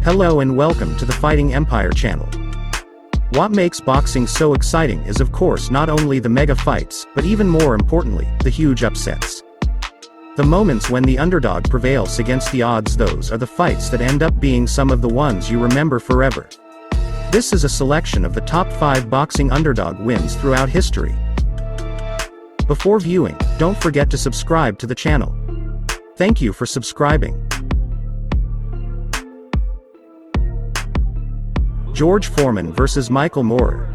Hello and welcome to the Fighting Empire channel. What makes boxing so exciting is of course not only the mega fights, but even more importantly, the huge upsets. The moments when the underdog prevails against the odds, those are the fights that end up being some of the ones you remember forever. This is a selection of the top 5 boxing underdog wins throughout history. Before viewing, don't forget to subscribe to the channel. Thank you for subscribing. George Foreman vs. Michael Moorer.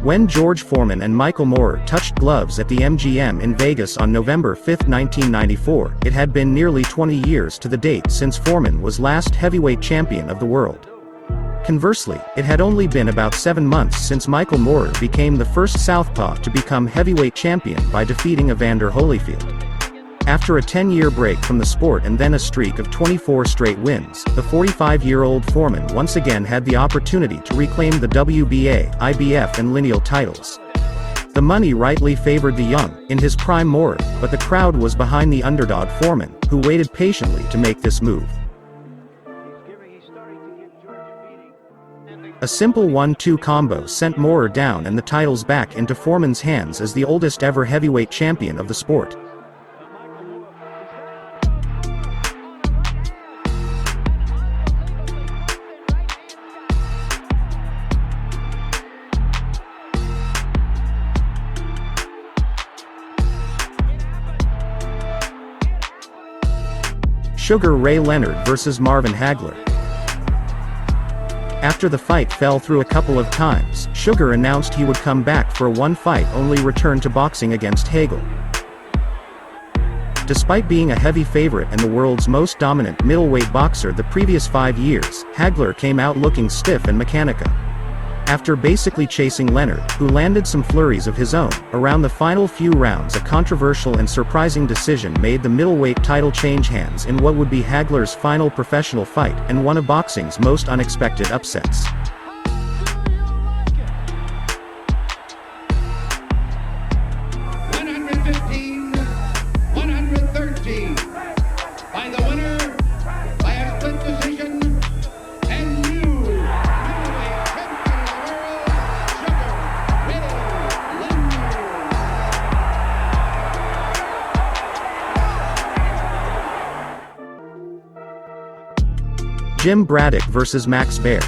When George Foreman and Michael Moorer touched gloves at the MGM in Vegas on November 5, 1994, it had been nearly 20 years to the date since Foreman was last heavyweight champion of the world. Conversely, it had only been about 7 months since Michael Moorer became the first southpaw to become heavyweight champion by defeating Evander Holyfield. After a 10-year break from the sport and then a streak of 24 straight wins, the 45-year-old Foreman once again had the opportunity to reclaim the WBA, IBF and lineal titles. The money rightly favored the young, in his prime Moorer, but the crowd was behind the underdog Foreman, who waited patiently to make this move. A simple 1-2 combo sent Moorer down and the titles back into Foreman's hands as the oldest ever heavyweight champion of the sport. Sugar Ray Leonard vs. Marvin Hagler. After the fight fell through a couple of times, Sugar announced he would come back for a one-fight-only return to boxing against Hagler. Despite being a heavy favorite and the world's most dominant middleweight boxer the previous 5 years, Hagler came out looking stiff and mechanical. After basically chasing Leonard, who landed some flurries of his own, around the final few rounds a controversial and surprising decision made the middleweight title change hands in what would be Hagler's final professional fight, and one of boxing's most unexpected upsets. Jim Braddock vs. Max Baer.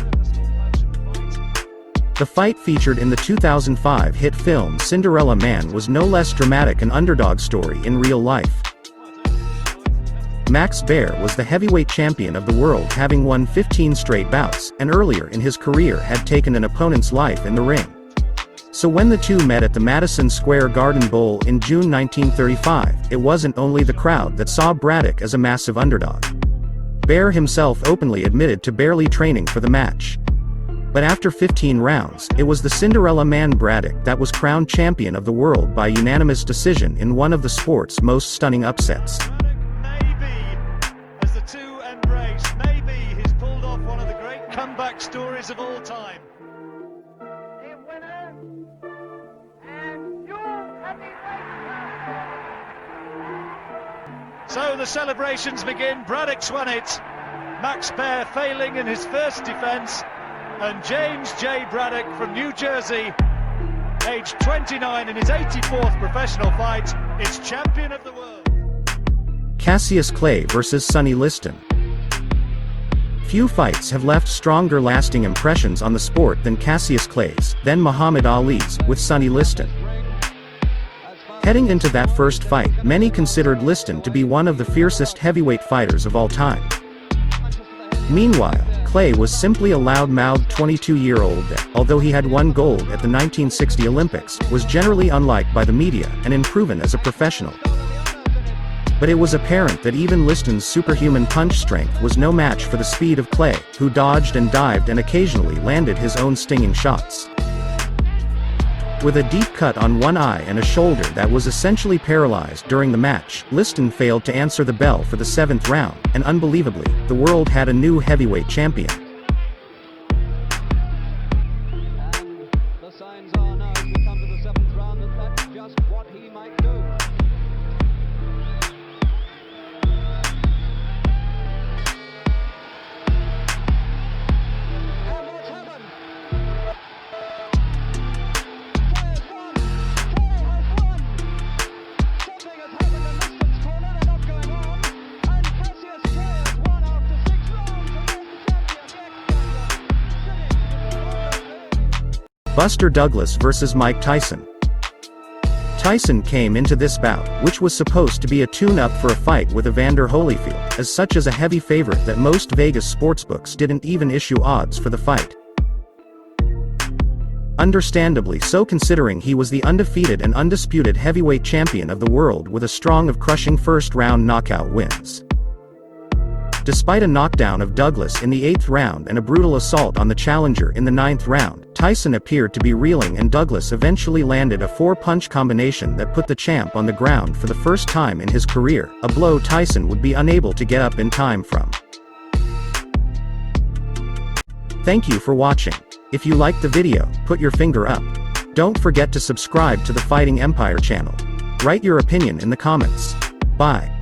The fight featured in the 2005 hit film Cinderella Man was no less dramatic an underdog story in real life. Max Baer was the heavyweight champion of the world, having won 15 straight bouts, and earlier in his career had taken an opponent's life in the ring. So when the two met at the Madison Square Garden Bowl in June 1935, it wasn't only the crowd that saw Braddock as a massive underdog. Baer himself openly admitted to barely training for the match. But after 15 rounds, it was the Cinderella Man Braddock that was crowned champion of the world by unanimous decision in one of the sport's most stunning upsets. Maybe, as the two embrace, maybe he's pulled off one of the great comeback stories of all time. The winner and new heavyweight So the celebrations begin. Braddock's won it. Max Baer failing in his first defence. And James J. Braddock from New Jersey, aged 29 in his 84th professional fight, is champion of the world. Cassius Clay vs. Sonny Liston. Few fights have left stronger lasting impressions on the sport than Cassius Clay's, then Muhammad Ali's, with Sonny Liston. Heading into that first fight, many considered Liston to be one of the fiercest heavyweight fighters of all time. Meanwhile, Clay was simply a loud-mouthed 22-year-old that, although he had won gold at the 1960 Olympics, was generally unliked by the media and unproven as a professional. But it was apparent that even Liston's superhuman punch strength was no match for the speed of Clay, who dodged and dived and occasionally landed his own stinging shots. With a deep cut on one eye and a shoulder that was essentially paralyzed during the match, Liston failed to answer the bell for the 7th round, and unbelievably, the world had a new heavyweight champion. And the signs are now, as we come to the 7th round, that that's just what he might do. Buster Douglas vs. Mike Tyson. Tyson came into this bout, which was supposed to be a tune-up for a fight with Evander Holyfield, as such as a heavy favorite that most Vegas sportsbooks didn't even issue odds for the fight. Understandably so, considering he was the undefeated and undisputed heavyweight champion of the world with a string of crushing first-round knockout wins. Despite a knockdown of Douglas in the 8th round and a brutal assault on the challenger in the 9th round, Tyson appeared to be reeling, and Douglas eventually landed a 4-punch combination that put the champ on the ground for the first time in his career, a blow Tyson would be unable to get up in time from. Thank you for watching. If you liked the video, put your finger up. Don't forget to subscribe to the Fighting Empire channel. Write your opinion in the comments. Bye.